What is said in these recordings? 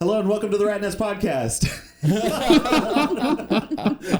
Hello and welcome to the Ratnest podcast.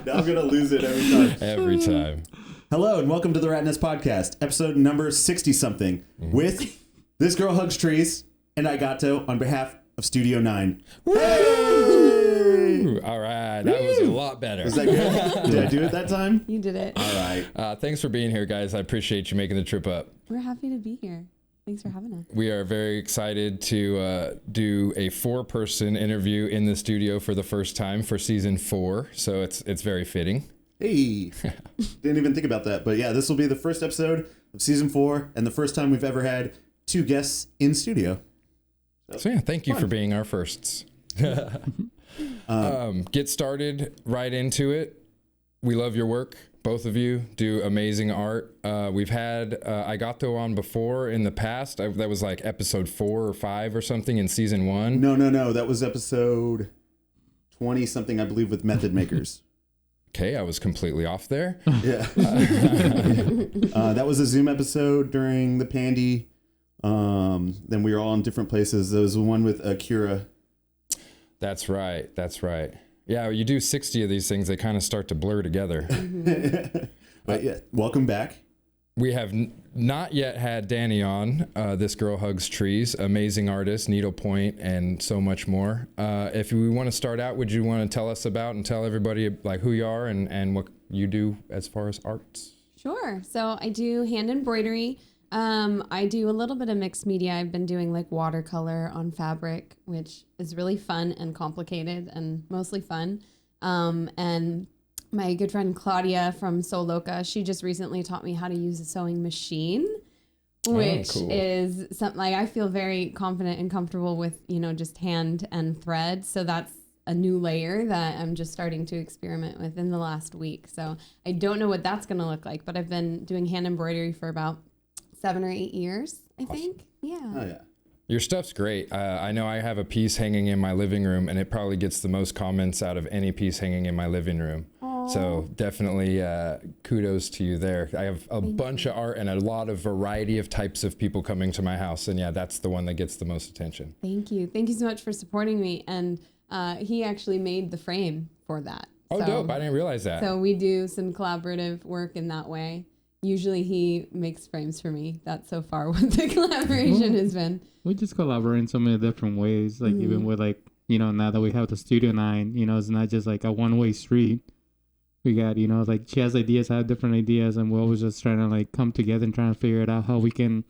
Now I'm gonna lose it every time. Every time. Hello and welcome to the Ratnest podcast, episode number 60-something, with This Girl Hugs Trees and eyegato on behalf of Studio 9. Woo! All right, that was a lot better. Was that good? Did I do it that time? You did it. All right. Thanks for being here, guys. I appreciate you making the trip up. We're happy to be here. Thanks for having us. We are very excited to do a 4-person interview in the studio for the first time for season 4. So it's very fitting. Hey, didn't even think about that. But yeah, this will be the first episode of season 4 and the first time we've ever had 2 guests in studio. So yeah, thank you for being our firsts. Get started right into it. We love your work. Both of you do amazing art. We've had eyegato on before in the past. That was like episode 4 or 5 or something in season 1. No. That was episode 20 something, I believe, with Method Makers. Okay, I was completely off there. Yeah. That was a Zoom episode during the Pandy. Then we were all in different places. There was one with Akira. That's right. Yeah, you do 60 of these things, they kind of start to blur together. But yeah, welcome back. We have not yet had Danny on, This Girl Hugs Trees, amazing artist, needlepoint, and so much more. If we want to start out, would you want to tell us about and tell everybody like who you are and what you do as far as arts? Sure. So I do hand embroidery. I do a little bit of mixed media. I've been doing like watercolor on fabric, which is really fun and complicated and mostly fun. And my good friend Claudia from Sew Loca, she just recently taught me how to use a sewing machine, which is something like I feel very confident and comfortable with, just hand and thread. So that's a new layer that I'm just starting to experiment with in the last week. So I don't know what that's going to look like, but I've been doing hand embroidery for about 7 or 8 years, I think. Yeah. Oh, yeah. Your stuff's great. I know I have a piece hanging in my living room, and it probably gets the most comments out of any piece hanging in my living room. Aww. So definitely kudos to you there. I have a bunch of art and a lot of variety of types of people coming to my house, and yeah, that's the one that gets the most attention. Thank you. Thank you so much for supporting me. And he actually made the frame for that. Oh, dope. I didn't realize that. So we do some collaborative work in that way. Usually he makes frames for me. That's so far what the collaboration has been. We just collaborate in so many different ways. Like even with now that we have the Studio 9, it's not just like a one-way street. We got, like she has ideas, I have different ideas, and we're always just trying to like come together and trying to figure it out how we can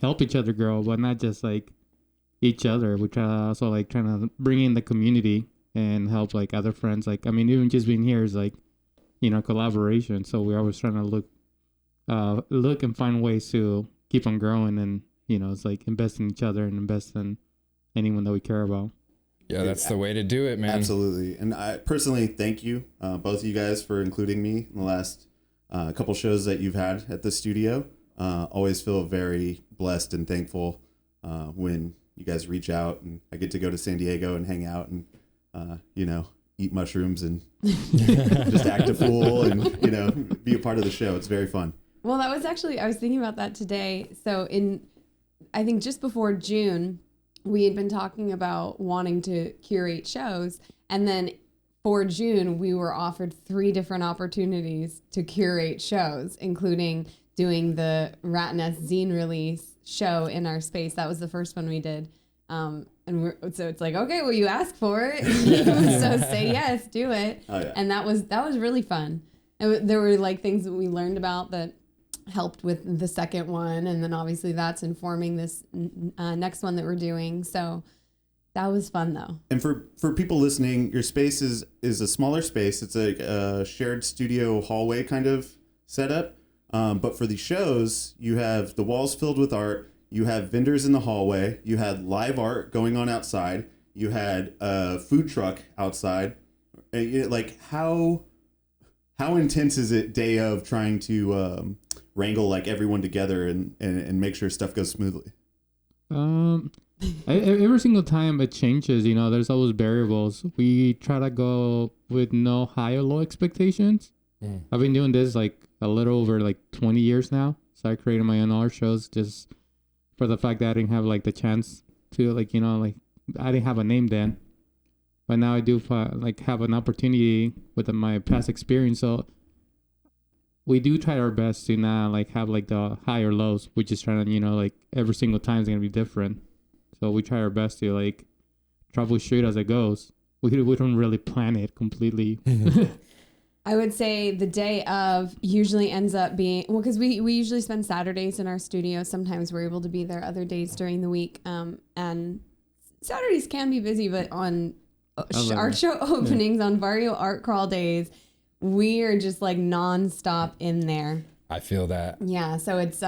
help each other grow, but not just like each other. We try to also like trying to bring in the community and help like other friends. Like, I mean, even just being here is like, collaboration. So we're always trying to look and find ways to keep on growing, and it's like invest in each other and invest in anyone that we care about. Yeah, that's the way to do it, man. Absolutely. And I personally thank you, both of you guys, for including me in the last couple shows that you've had at the studio. Always feel very blessed and thankful when you guys reach out, and I get to go to San Diego and hang out and eat mushrooms and just act a fool and be a part of the show. It's very fun. Well, that was actually, I was thinking about that today. So I think just before June, we had been talking about wanting to curate shows. And then for June, we were offered 3 different opportunities to curate shows, including doing the Ratnest zine release show in our space. That was the first one we did. So it's like, okay, well, you asked for it. So say yes, do it. Oh, yeah. And that was really fun. And there were like things that we learned about that helped with the second one, and then obviously that's informing this next one that we're doing. So that was fun though. And for people listening, your space is a smaller space. It's a shared studio hallway kind of setup. But for the shows, you have the walls filled with art. You have vendors in the hallway. You had live art going on outside. You had a food truck outside. Like how intense is it day of trying to wrangle like everyone together and make sure stuff goes smoothly? Every single time it changes, there's always variables. We try to go with no high or low expectations. I've been doing this like a little over like 20 years now. So I created my own art shows just for the fact that I didn't have like the chance to like I didn't have a name then, but now I do like have an opportunity with my past experience. So we do try our best to not like have like the high or lows. We're just trying to, you know, like every single time is gonna be different. So we try our best to like troubleshoot as it goes. We don't really plan it completely. I would say the day of usually ends up being, well, because we usually spend Saturdays in our studio. Sometimes we're able to be there other days during the week. And Saturdays can be busy, but on our show openings, on Barrio Art Crawl days, we are just like nonstop in there. I feel that. Yeah. So it's,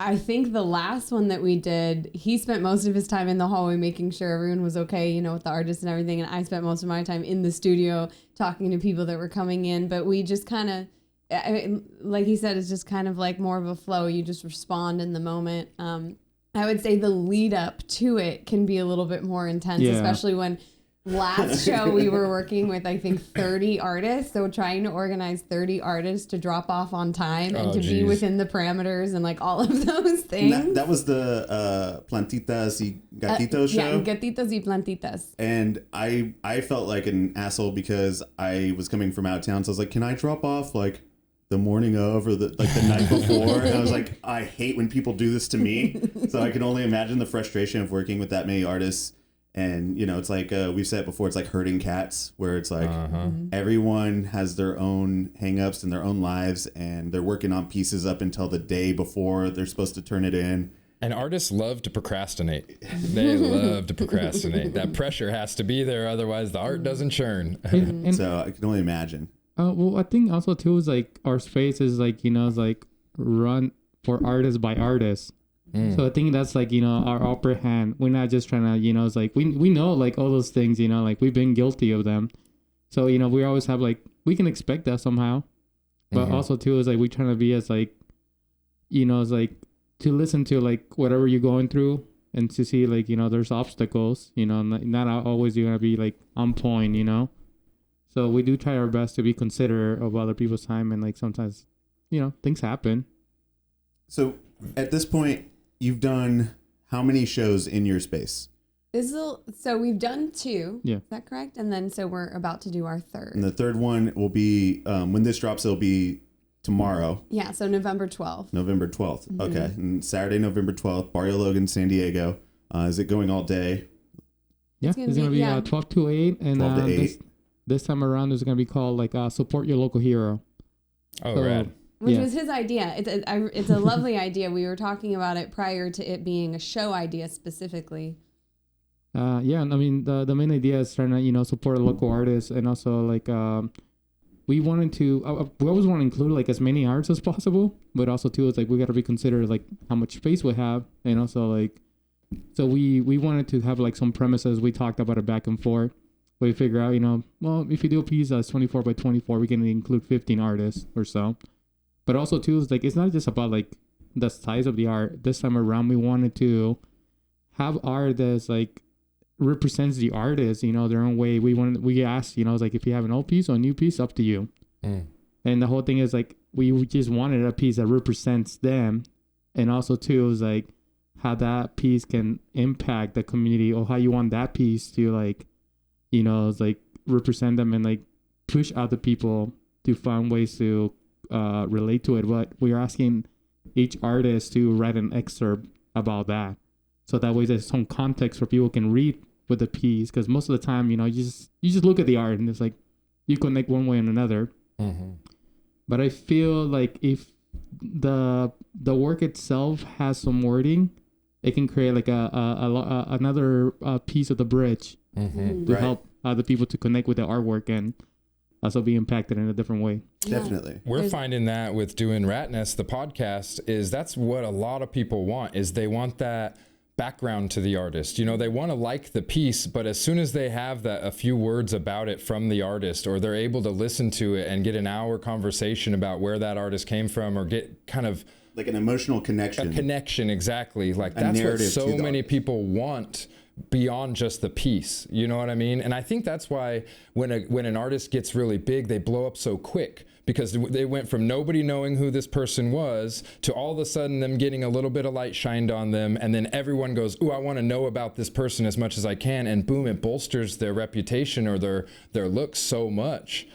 I think the last one that we did, he spent most of his time in the hallway making sure everyone was okay, you know, with the artists and everything. And I spent most of my time in the studio talking to people that were coming in. But we just kind of, like he said, it's just kind of like more of a flow. You just respond in the moment. I would say the lead up to it can be a little bit more intense, especially when last show we were working with, I think, 30 artists. So trying to organize 30 artists to drop off on time and to be within the parameters and like all of those things. That was the Plantitas y Gatitos show? Yeah, Gatitos y Plantitas. And I felt like an asshole because I was coming from out of town. So I was like, can I drop off like the morning of or the night before? And I was like, I hate when people do this to me. So I can only imagine the frustration of working with that many artists. And, you know, it's like we've said it before, it's like herding cats, where it's like everyone has their own hangups and their own lives, and they're working on pieces up until the day before they're supposed to turn it in. And artists love to procrastinate. They love to procrastinate. That pressure has to be there, otherwise the art doesn't churn. And so I can only imagine. Well, I think also too is like our space is like, you know, it's like run for artist by artist. So I think that's like, you know, our upper hand. We're not just trying to, you know, it's like we know like all those things, you know, like we've been guilty of them. So, you know, we always have like, we can expect that somehow. But also too is like we trying to be as like, you know, it's like to listen to like whatever you're going through and to see like, you know, there's obstacles, you know, not always you're going to be like on point, you know. So we do try our best to be considerate of other people's time, and like sometimes, you know, things happen. So at this point, you've done how many shows in your space? So we've done 2. Yeah. Is that correct? And then so we're about to do our 3rd. And the third one will be, when this drops, it'll be tomorrow. Yeah, so November 12th. November 12th. Okay. And Saturday, November 12th, Barrio Logan, San Diego. Is it going all day? Yeah, it's going to be 12 to 8. And 12 to 8. This time around, it's going to be called like Support Your Local Hero. Oh, rad. Which was his idea. It's a lovely idea. We were talking about it prior to it being a show idea specifically. Yeah, I mean, the main idea is trying to, you know, support local artists, and also like we wanted to, we always want to include like as many arts as possible, but also too, it's like we got to be considered like how much space we have, and also like, so we wanted to have like some premises. We talked about it back and forth. We figure out, you know, well, if you do a piece that's 24 by 24, we can include 15 artists or so. But also too, is like, it's not just about like the size of the art. This time around, we wanted to have art that's like represents the artist, you know, their own way. We asked, you know, it's like, if you have an old piece or a new piece, up to you. And the whole thing is like, we just wanted a piece that represents them. And also too, is like how that piece can impact the community, or how you want that piece to like, you know, it's like represent them and like push other people to find ways to relate to it. But we're asking each artist to write an excerpt about that, so that way there's some context for people can read with the piece, because most of the time, you know, you just look at the art and it's like you connect one way and another. But I feel like if the work itself has some wording, it can create like another piece of the bridge to help other people to connect with the artwork and also be impacted in a different way. Definitely. We're finding that with doing Ratnest, the podcast, is that's what a lot of people want, is they want that background to the artist. You know, they want to like the piece, but as soon as they have a few words about it from the artist, or they're able to listen to it and get an hour conversation about where that artist came from, or get kind of like an emotional connection. A connection, exactly. Like that's what so many people want beyond just the piece. You know what I mean? And I think that's why when an artist gets really big, they blow up so quick, because they went from nobody knowing who this person was to all of a sudden them getting a little bit of light shined on them, and then everyone goes, ooh, I want to know about this person as much as I can, and boom, it bolsters their reputation or their looks so much.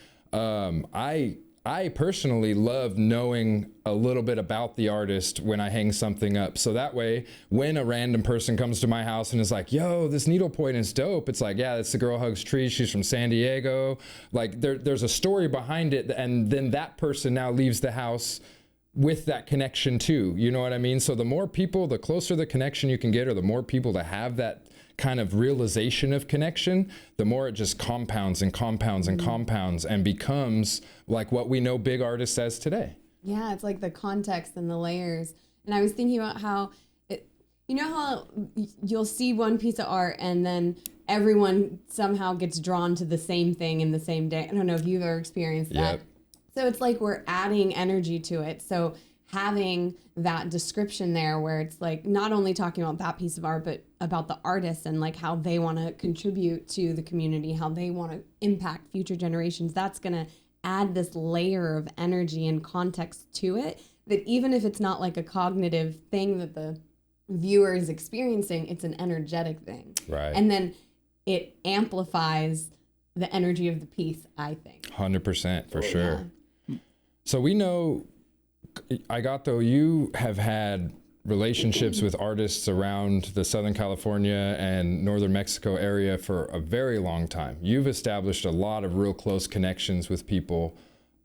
I personally love knowing a little bit about the artist when I hang something up. So that way, when a random person comes to my house and is like, yo, this needlepoint is dope, it's like, yeah, that's the girl hugs trees. She's from San Diego. Like there's a story behind it. And then that person now leaves the house with that connection too. You know what I mean? So the more people, the closer the connection you can get, or the more people to have that kind of realization of connection, the more it just compounds and compounds and compounds and becomes like what we know big artists as today. Yeah, it's like the context and the layers. And I was thinking about how, you know how you'll see one piece of art and then everyone somehow gets drawn to the same thing in the same day. I don't know if you've ever experienced that. Yep. So it's like we're adding energy to it. So having that description there where it's like not only talking about that piece of art, but about the artist and like how they want to contribute to the community, how they want to impact future generations, that's going to add this layer of energy and context to it, that even if it's not like a cognitive thing that the viewer is experiencing, it's an energetic thing. Right. And then it amplifies the energy of the piece, I think. 100% for sure. Yeah. So we know, eyegato, you have had relationships with artists around the Southern California and Northern Mexico area for a very long time. You've established a lot of real close connections with people.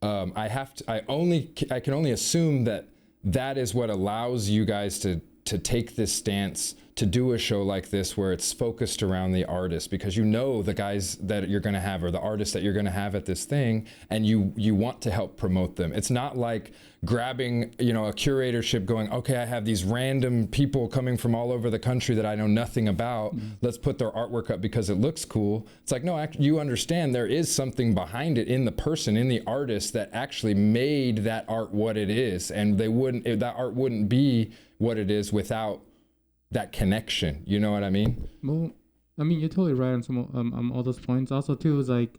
I can only assume that is what allows you guys to take this stance, to do a show like this where it's focused around the artist, because you know the guys that you're going to have or the artists that you're going to have at this thing, and you want to help promote them. It's not like grabbing, a curatorship going, okay, I have these random people coming from all over the country that I know nothing about. Let's put their artwork up because it looks cool. It's like, no, you understand there is something behind it in the person, in the artist that actually made that art what it is. And that art wouldn't be what it is without that connection. You know what I mean? Well, I mean, you're totally right on some all those points. Also, too, is like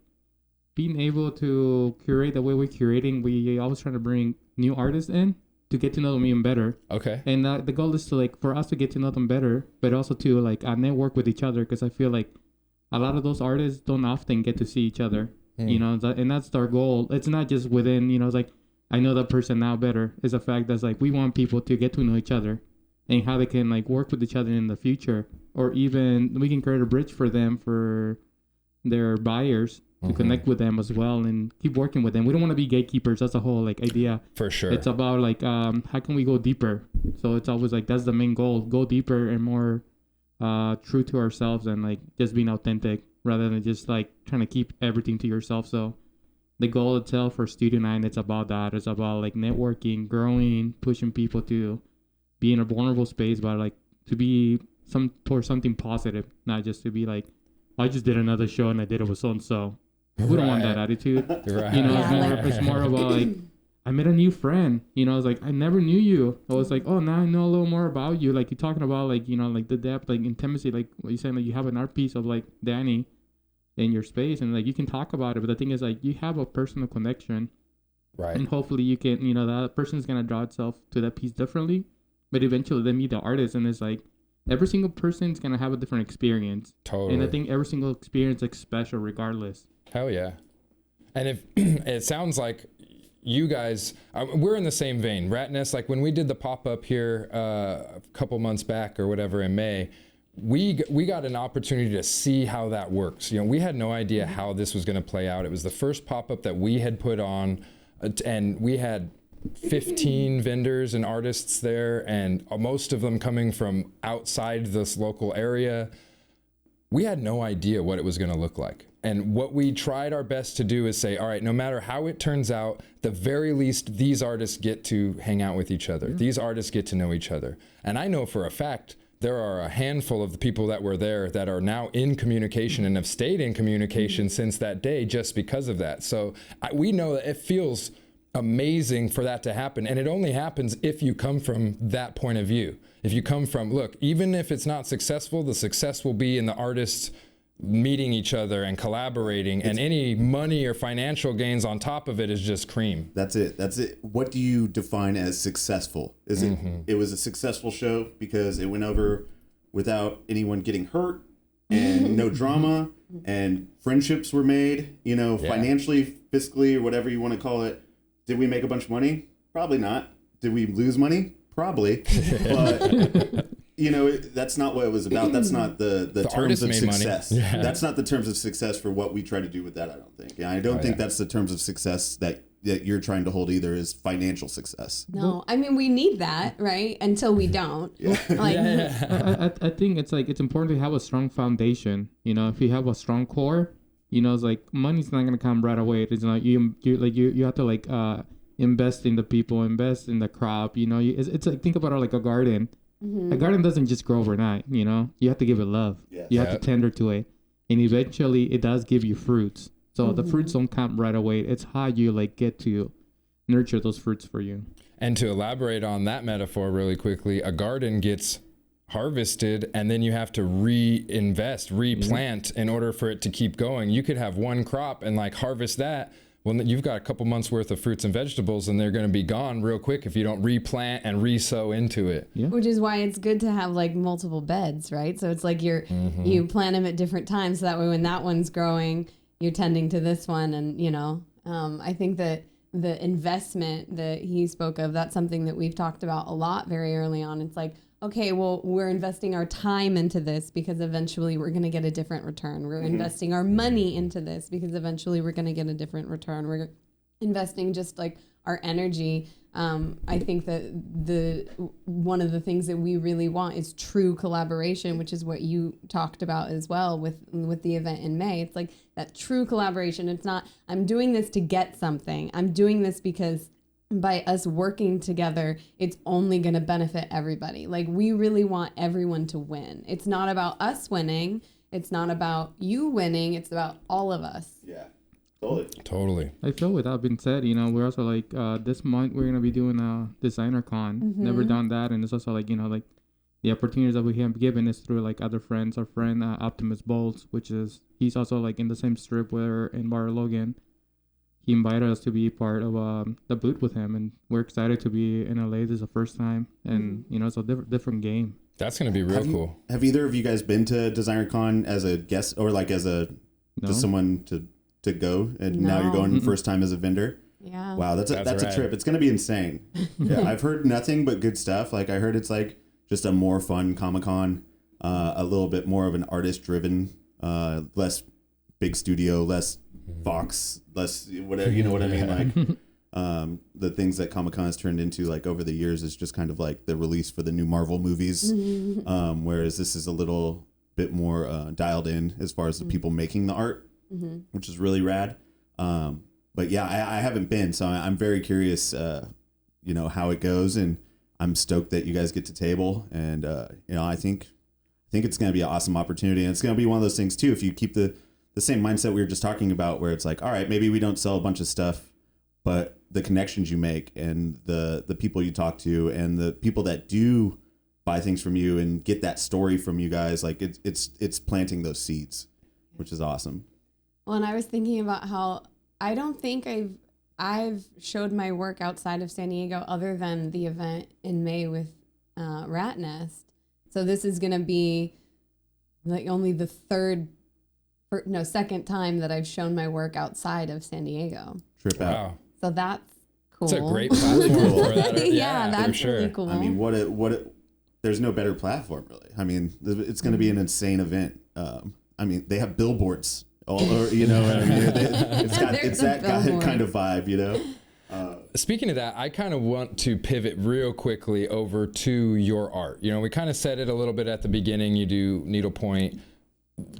being able to curate the way we're curating. We always trying to bring new artists in to get to know them even better. Okay. And the goal is to for us to get to know them better, but also to network with each other, because I feel like a lot of those artists don't often get to see each other. And that's our goal. It's not just within, it's like, I know that person now better. It's a fact that's we want people to get to know each other and how they can work with each other in the future, or even we can create a bridge for them, for their buyers to connect with them as well and keep working with them. We don't want to be gatekeepers. That's the whole idea. For sure. It's about how can we go deeper? So it's always that's the main goal. Go deeper and more true to ourselves, and just being authentic rather than just trying to keep everything to yourself. So the goal itself for Studio 9, it's about that. It's about networking, growing, pushing people to be in a vulnerable space, but to be towards something positive, not just to be I just did another show and I did it with so and so. We don't want that attitude. Right. It's more about I met a new friend. I was I never knew you. I was oh, now I know a little more about you. You're talking about the depth, intimacy, what you saying, you have an art piece of Danny in your space, and you can talk about it. But the thing is you have a personal connection, right? And hopefully you can, that person's gonna draw itself to that piece differently. But eventually they meet the artist, and it's every single person's gonna have a different experience. Totally. And I think every single experience is special regardless. Hell yeah. And if it sounds like you guys, we're in the same vein. Ratnest, when we did the pop-up here a couple months back or whatever in May, we got an opportunity to see how that works. We had no idea how this was going to play out. It was the first pop-up that we had put on, and we had 15 vendors and artists there, and most of them coming from outside this local area. We had no idea what it was going to look like. And what we tried our best to do is say, all right, no matter how it turns out, the very least, these artists get to hang out with each other. These artists get to know each other. And I know for a fact, there are a handful of the people that were there that are now in communication and have stayed in communication since that day just because of that. So we know that it feels amazing for that to happen. And it only happens if you come from that point of view. If you come from, look, even if it's not successful, the success will be in the artists meeting each other and collaborating, and any money or financial gains on top of it is just cream. That's it. What do you define as successful? Is it was a successful show because it went over without anyone getting hurt and no drama, and friendships were made, financially, fiscally, or whatever you want to call it. Did we make a bunch of money? Probably not. Did we lose money? Probably. But that's not what it was about. That's not the terms of success. Yeah. That's not the terms of success for what we try to do with that, I don't think. I don't think that's the terms of success that you're trying to hold either, is financial success. No, I mean, we need that, right? Until we don't. Yeah. I think it's important to have a strong foundation. If you have a strong core, it's like money's not gonna come right away. It's like you have to invest in the people, invest in the crop. It's like, think about it like a garden. Mm-hmm. A garden doesn't just grow overnight. You have to give it love. Yeah. You have to tender to it, and eventually it does give you fruits. So the fruits don't come right away. It's how you get to nurture those fruits for you. And to elaborate on that metaphor really quickly, a garden gets harvested and then you have to reinvest, replant in order for it to keep going. You could have one crop and harvest that. Well, you've got a couple months worth of fruits and vegetables, and they're going to be gone real quick if you don't replant and re-sow into it. Yeah. Which is why it's good to have multiple beds, right? So it's like you plant them at different times, so that way when that one's growing, you're tending to this one. And I think that the investment that he spoke of, that's something that we've talked about a lot very early on. It's like, okay, well, we're investing our time into this because eventually we're going to get a different return. We're investing our money into this because eventually we're going to get a different return. We're investing just our energy. I think that one of the things that we really want is true collaboration, which is what you talked about as well with the event in May. It's like that true collaboration. It's not, I'm doing this to get something. I'm doing this because by us working together, it's only going to benefit everybody. We really want everyone to win. It's not about us winning. It's not about you winning. It's about all of us. Yeah. Totally. I feel with that being said, we're also this month we're gonna be doing a designer con. Mm-hmm. Never done that, and it's also the opportunities that we have given is through other friends. Our friend Optimus Bolts, he's also in the same strip where in Bar Logan. He invited us to be part of the booth with him, and we're excited to be in LA. This is the first time, and it's a different game. That's gonna be real cool. Have either of you guys been to Designer Con as a guest or just someone to go, and now you're going first time as a vendor? Yeah. Wow, that's a trip. It's gonna be insane. Yeah, I've heard nothing but good stuff. I heard it's just a more fun Comic-Con, a little bit more of an artist driven, less big studio, less Fox, less whatever, you know what I mean? The things that Comic-Con has turned into over the years is just kind of the release for the new Marvel movies, whereas this is a little bit more dialed in as far as the people making the art, which is really rad. But yeah, I haven't been, so I'm very curious how it goes, and I'm stoked that you guys get to table, and I think it's going to be an awesome opportunity, and it's going to be one of those things too, if you keep the same mindset we were just talking about, where it's all right, maybe we don't sell a bunch of stuff, but the connections you make and the people you talk to and the people that do buy things from you and get that story from you guys, it's planting those seeds, which is awesome. Well, and I was thinking about how I don't think I've showed my work outside of San Diego other than the event in May with Ratnest. So this is going to be only the second time that I've shown my work outside of San Diego. Trip out. Wow. So that's cool. It's a great platform for that. Yeah, that's sure. really cool. I mean, there's no better platform, really. I mean, it's going to be an insane event. They have billboards all over, you know what I mean? It's that kind of vibe, Speaking of that, I kind of want to pivot real quickly over to your art. We kind of said it a little bit at the beginning. You do needlepoint.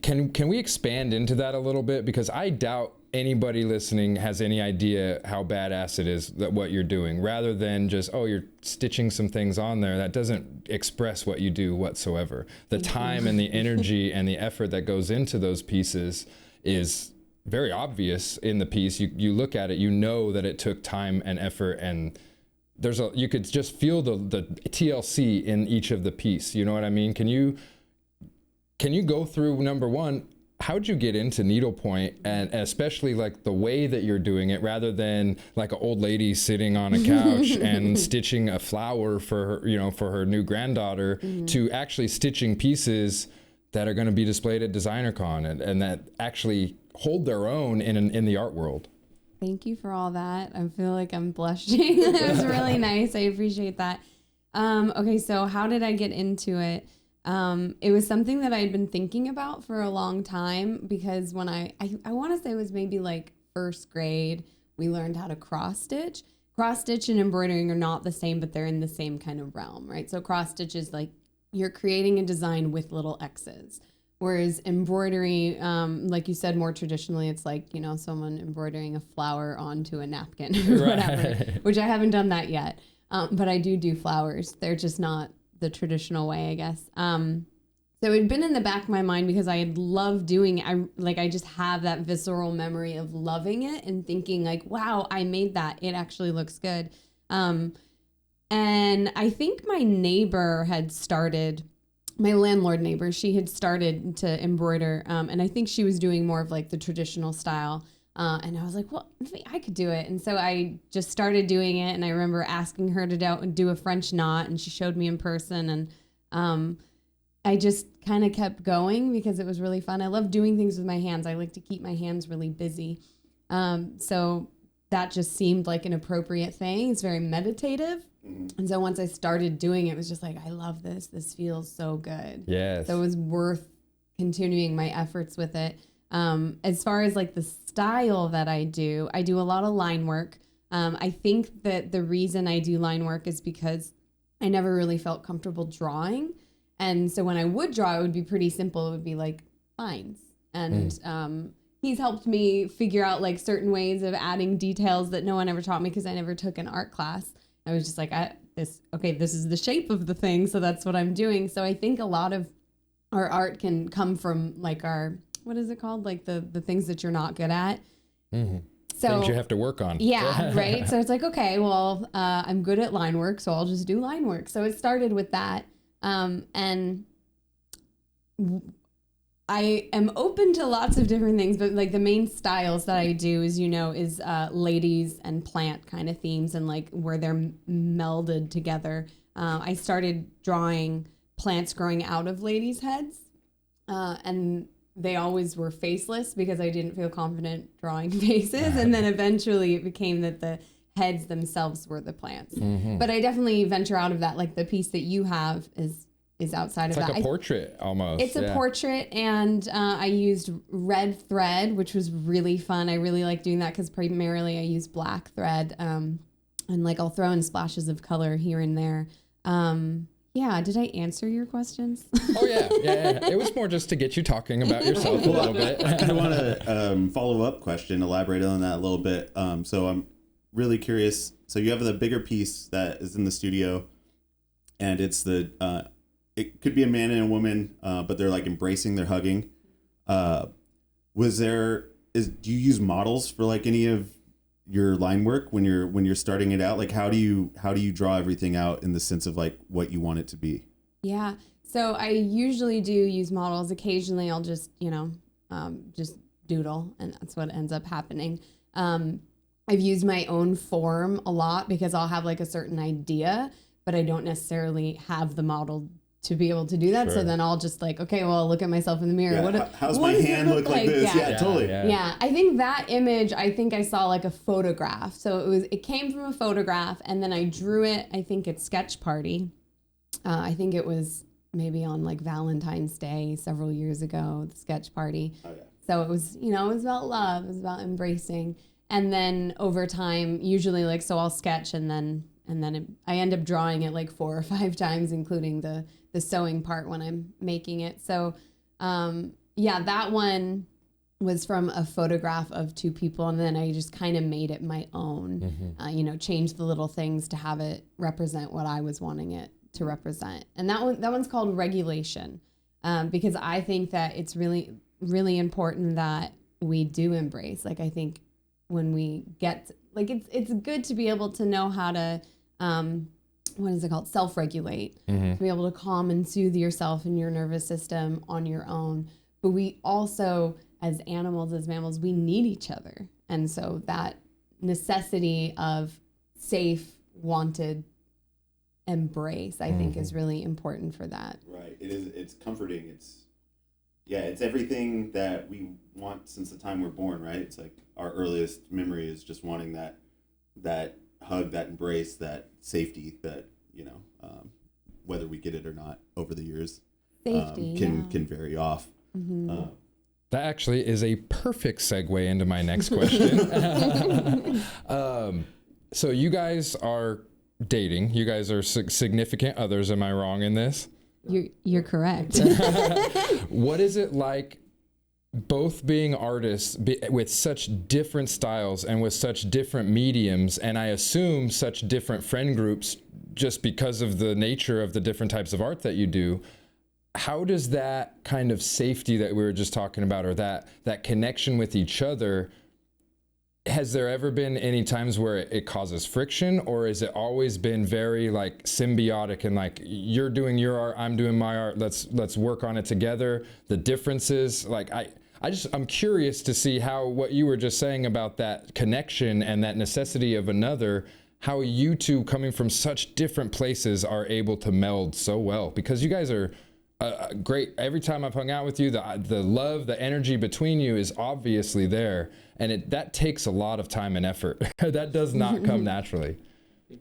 Can we expand into that a little bit? Because I doubt anybody listening has any idea how badass it is that what you're doing, rather than just, you're stitching some things on there. That doesn't express what you do whatsoever. The time and the energy and the effort that goes into those pieces is very obvious in the piece. You look at it, you know that it took time and effort, and you could just feel the TLC in each of the piece. You know what I mean? Can you go through, number one, how'd you get into needlepoint, and especially like the way that you're doing it, rather than like an old lady sitting on a couch and stitching a flower for her, for her new granddaughter, to actually stitching pieces that are going to be displayed at DesignerCon and that actually hold their own in the art world? Thank you for all that. I feel like I'm blushing. It was really nice. I appreciate that. Okay, so how did I get into it? It was something that I had been thinking about for a long time, because when I want to say it was maybe like first grade, we learned how to cross stitch. Cross stitch and embroidering are not the same, but they're in the same kind of realm, right? So cross stitch is like you're creating a design with little X's. Whereas embroidery, like you said, more traditionally, it's like, someone embroidering a flower onto a napkin or whatever, which I haven't done that yet. But I do flowers. They're just not the traditional way, I guess. So it had been in the back of my mind because I had loved doing it. I just have that visceral memory of loving it and thinking like, wow, I made that. It actually looks good. And I think my neighbor had started, my landlord neighbor, she had started to embroider. And I think she was doing more of like the traditional style. And I was like, well, I could do it. And so I just started doing it. And I remember asking her to do a French knot, and she showed me in person. And I just kind of kept going because it was really fun. I love doing things with my hands. I like to keep my hands really busy. So that just seemed like an appropriate thing. It's very meditative. And so once I started doing it, it was just like, I love this. This feels so good. Yes. So it was worth continuing my efforts with it. As far as like the style that I do a lot of line work. I think that the reason I do line work is because I never really felt comfortable drawing. And so when I would draw, it would be pretty simple. It would be like lines. And he's helped me figure out like certain ways of adding details that no one ever taught me because I never took an art class. I was just like, this is the shape of the thing. So that's what I'm doing. So I think a lot of our art can come from like what is it called? Like the things that you're not good at. Mm-hmm. So things you have to work on. Yeah, right. So it's like, okay, well, I'm good at line work, so I'll just do line work. So it started with that. And I am open to lots of different things, but like the main styles that I do is ladies and plant kind of themes and like where they're melded together. I started drawing plants growing out of ladies' heads. And they always were faceless because I didn't feel confident drawing faces. And then eventually it became that the heads themselves were the plants. Mm-hmm. But I definitely venture out of that. Like the piece that you have is outside of that. It's like a portrait almost. It's a portrait, and I used red thread, which was really fun. I really like doing that because primarily I use black thread. And like I'll throw in splashes of color here and there. Yeah, did I answer your questions? Oh, yeah. It was more just to get you talking about yourself a little bit. I kind of want to follow-up question, elaborate on that a little bit. So I'm really curious. So you have the bigger piece that is in the studio, and it's it could be a man and a woman, but they're like embracing, they're hugging. Do you use models for like any of your line work when you're starting it out? Like how do you draw everything out in the sense of like what you want it to be? Yeah. So I usually do use models. Occasionally I'll just, just doodle, and that's what ends up happening. I've used my own form a lot because I'll have like a certain idea, but I don't necessarily have the model to be able to do that. Sure. So then I'll just like, okay, well, I'll look at myself in the mirror. Yeah. How's my hand look like this? Yeah, totally. Yeah. I think that image, I saw like a photograph. So it came from a photograph, and then I drew it, I think at Sketch Party. I think it was maybe on like Valentine's Day several years ago, the Sketch Party. Oh, yeah. So it was, it was about love, it was about embracing. And then over time, usually like, so I'll sketch and then I end up drawing it like 4 or 5 times, including the sewing part when I'm making it. So, that one was from a photograph of 2 people, and then I just kind of made it my own, changed the little things to have it represent what I was wanting it to represent. And that one's called Regulation, because I think that it's really, really important that we do embrace. Like, I think when we get, like, it's good to be able to know how to, what is it called? Self-regulate, to be able to calm and soothe yourself and your nervous system on your own. But we also, as animals, as mammals, we need each other. And so that necessity of safe, wanted embrace, I think, is really important for that. Right. It is. It's comforting. It's everything that we want since the time we're born, right? It's like our earliest memory is just wanting that hug, that embrace, that safety, that, whether we get it or not over the years, Safety can vary off. That actually is a perfect segue into my next question. So you guys are dating. You guys are significant others. Am I wrong in this? You're correct. What is it like both being artists with such different styles and with such different mediums, and I assume such different friend groups just because of the nature of the different types of art that you do? How does that kind of safety that we were just talking about, or that connection with each other, has there ever been any times where it causes friction, or has it always been very like symbiotic and like you're doing your art, I'm doing my art, let's work on it together? The differences, like I'm curious to see how what you were just saying about that connection and that necessity of another, how you two coming from such different places are able to meld so well, because you guys are great. Every time I've hung out with you, the love, the energy between you is obviously there, and that takes a lot of time and effort. That does not come naturally.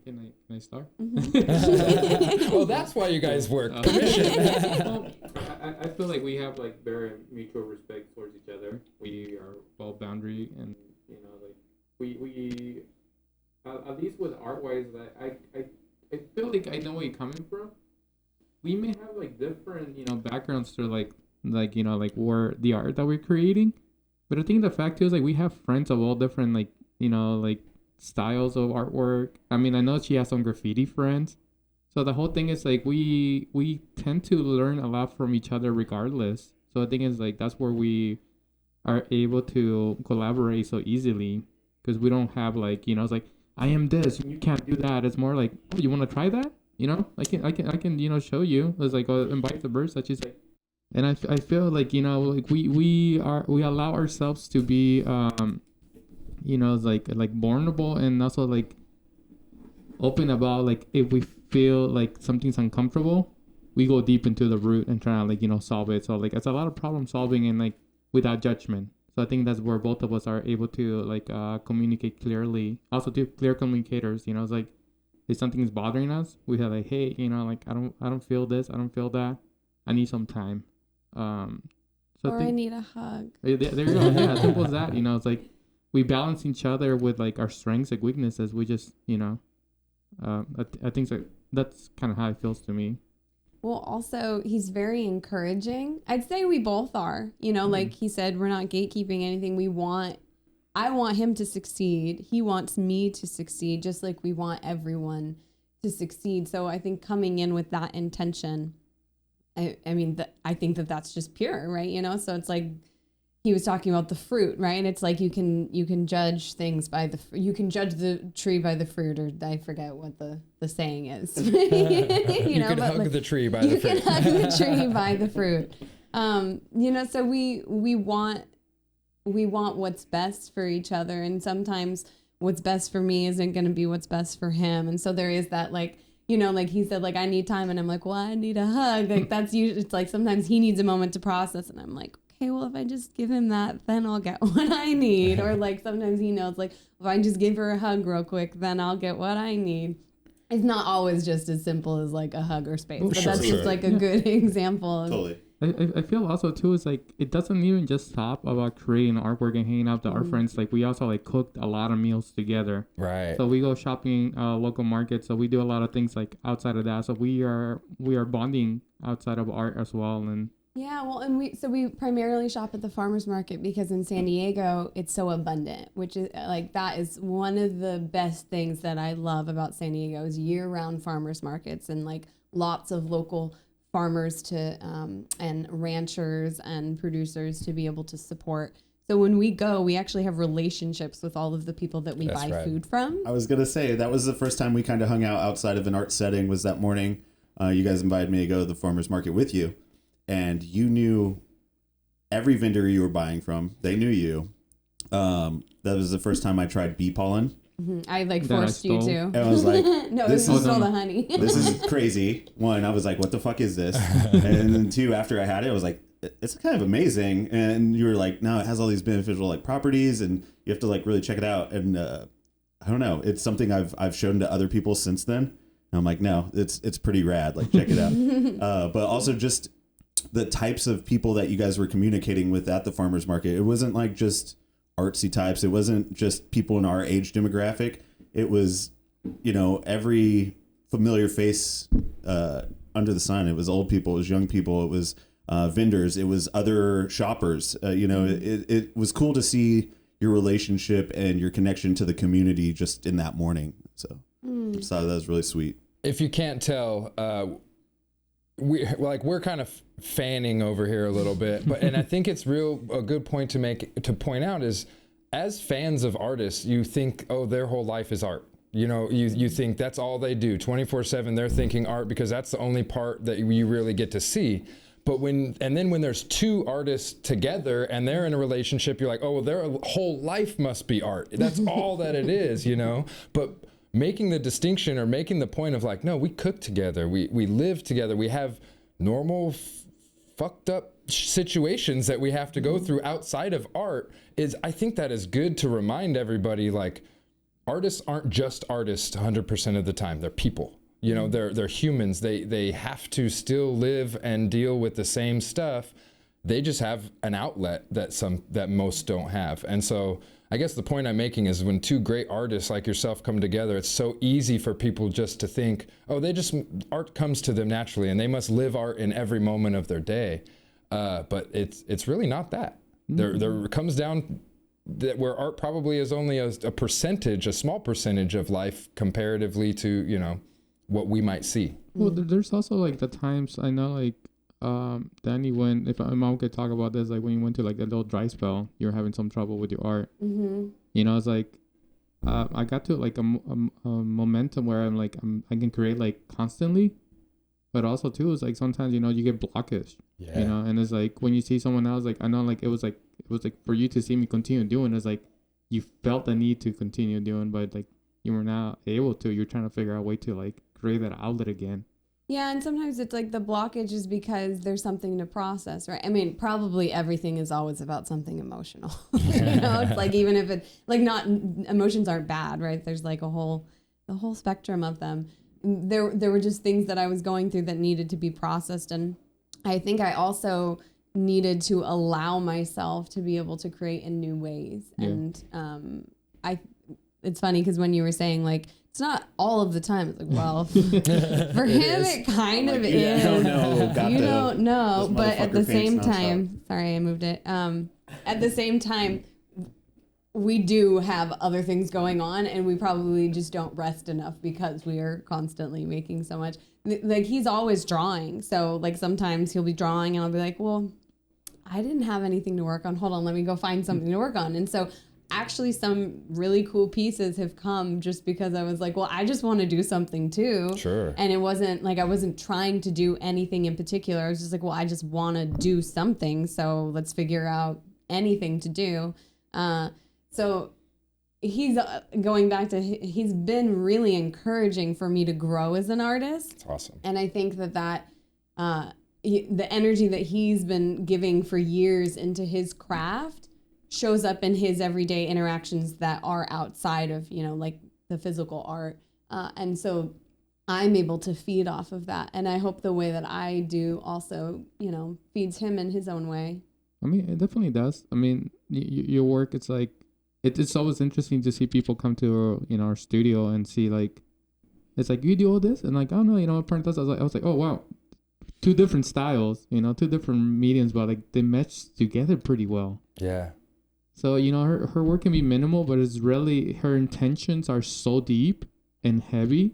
Can I start? Well, that's why you guys work. Well, I feel like we have like very mutual respect towards each other. We are well boundary, and like we at least with art wise, I feel like I know where you're coming from. We may have like different backgrounds to like where the art that we're creating, but I think the fact is like we have friends of all different like styles of artwork. I mean, I know she has some graffiti friends, so the whole thing is like we tend to learn a lot from each other regardless. So I think it's like that's where we are able to collaborate so easily, because we don't have like it's like I am this and you can't do that. It's more like, oh, you want to try that? I can show you. It's like and vice versa. She's like, and I feel like like we allow ourselves to be like vulnerable, and also like open about like if we feel like something's uncomfortable, we go deep into the root and try to like solve it. So like it's a lot of problem solving and like without judgment. So I think that's where both of us are able to like communicate clearly. Also, to clear communicators. It's like if something is bothering us, we have like, hey, like I don't feel this, I don't feel that, I need some time. I need a hug. There you go. Yeah, simple as that. It's like we balance each other with like our strengths and weaknesses. We just I think so. That's kind of how it feels to me. Well, also, he's very encouraging. I'd say we both are. Like he said, we're not gatekeeping anything. I want him to succeed. He wants me to succeed, just like we want everyone to succeed. So I think coming in with that intention, I think that's just pure, right? So it's like he was talking about the fruit, right? And it's like you can judge things by you can judge the tree by the fruit, or I forget what the saying is. You can hug the tree by the fruit. You can hug the tree by the fruit. So we want what's best for each other, and sometimes what's best for me isn't going to be what's best for him. And so there is that like he said, like, I need time, and I'm like, well, I need a hug. Like that's usually, it's like sometimes he needs a moment to process, and I'm like, okay, well, if I just give him that, then I'll get what I need. Or like sometimes he knows, like, if I just give her a hug real quick, then I'll get what I need. It's not always just as simple as like a hug or space, but that's just like a good example of, Totally. I feel also too is like it doesn't even just stop about creating artwork and hanging out with our friends. Like we also like cooked a lot of meals together. Right. So we go shopping local markets. So we do a lot of things like outside of that. So we are bonding outside of art as well. And yeah, well, and we primarily shop at the farmers market because in San Diego it's so abundant, which is like that is one of the best things that I love about San Diego is year-round farmers markets and like lots of local farmers to and ranchers and producers to be able to support. So when we go, we actually have relationships with all of the people that we buy food from. I was going to say, that was the first time we kind of hung out outside of an art setting, was that morning. You guys invited me to go to the farmer's market with you. And you knew every vendor you were buying from. They knew you. That was the first time I tried bee pollen. Mm-hmm. I like forced you to. And I was like, no, this is all the honey. This is crazy. One, I was like, what the fuck is this? And then two, after I had it, I was like, it's kind of amazing. And you were like, no, it has all these beneficial like properties and you have to like really check it out. And I don't know, it's something I've shown to other people since then. And I'm like, no, it's pretty rad. Like, check it out. But also just the types of people that you guys were communicating with at the farmer's market. It wasn't like just artsy types. It wasn't just people in our age demographic. It was, you know, every familiar face under the sun. It was old people, it was young people, it was vendors, it was other shoppers. You know, it was cool to see your relationship and your connection to the community just in that morning. So I just thought that was really sweet. If you can't tell, we're kind of fanning over here a little bit, but and I think it's a good point to point out is, as fans of artists, you think, oh, their whole life is art. You know, you think that's all they do 24/7. They're thinking art because that's the only part that you really get to see. But when there's two artists together and they're in a relationship, you're like, oh, well, their whole life must be art. That's all that it is, you know. But making the distinction or making the point of like, no, we cook together, we live together, we have normal fucked up situations that we have to go through outside of art, is I think that is good to remind everybody, like, artists aren't just artists 100% of the time. They're people. You know, they're humans. They have to still live and deal with the same stuff. They just have an outlet that most don't have. And so I guess the point I'm making is, when two great artists like yourself come together, it's so easy for people just to think, oh, art comes to them naturally and they must live art in every moment of their day. But it's really not that. There comes down that where art probably is only a small percentage of life comparatively to, you know, what we might see. Well, there's also like the times, I know, like Danny, when, if I'm okay to talk about this, like when you went to like a little dry spell, you're having some trouble with your art. Mm-hmm. You know, it's like I got to like a momentum where I'm like I can create like constantly, but also too, it's like sometimes, you know, you get blockage. Yeah. You know, and it's like when you see someone else, like I know, like it was like for you to see me continue doing, it's like you felt the need to continue doing, but like you were not able to. You're trying to figure out a way to like create that outlet again. Yeah, and sometimes it's like the blockage is because there's something to process, right? I mean, probably everything is always about something emotional. You know, it's like, even if it, like, not, emotions aren't bad, right? There's like the whole spectrum of them. There were just things that I was going through that needed to be processed, and I think I also needed to allow myself to be able to create in new ways. Yeah. And it's funny because when you were saying like, it's not all of the time, it's like, well, for him it kind of is. You don't know, but at the same time, sorry, I moved it. At the same time, we do have other things going on, and we probably just don't rest enough because we are constantly making so much. Like, he's always drawing, so like sometimes he'll be drawing and I'll be like, well, I didn't have anything to work on. Hold on, let me go find something to work on. And so actually some really cool pieces have come just because I was like, well, I just want to do something too. Sure. And it wasn't like I wasn't trying to do anything in particular. I was just like, well, I just want to do something, so let's figure out anything to do. So he's going back to, he's been really encouraging for me to grow as an artist. That's awesome. And I think that the energy that he's been giving for years into his craft shows up in his everyday interactions that are outside of, you know, like the physical art. And so I'm able to feed off of that. And I hope the way that I do also, you know, feeds him in his own way. I mean, it definitely does. I mean, your work, it's like, it's always interesting to see people come to our studio and see, like, it's like, you do all this? And like, oh no, you know, what part does? I was like, oh wow, two different styles, you know, two different mediums, but like they mesh together pretty well. Yeah. So, you know, her work can be minimal, but it's really, her intentions are so deep and heavy.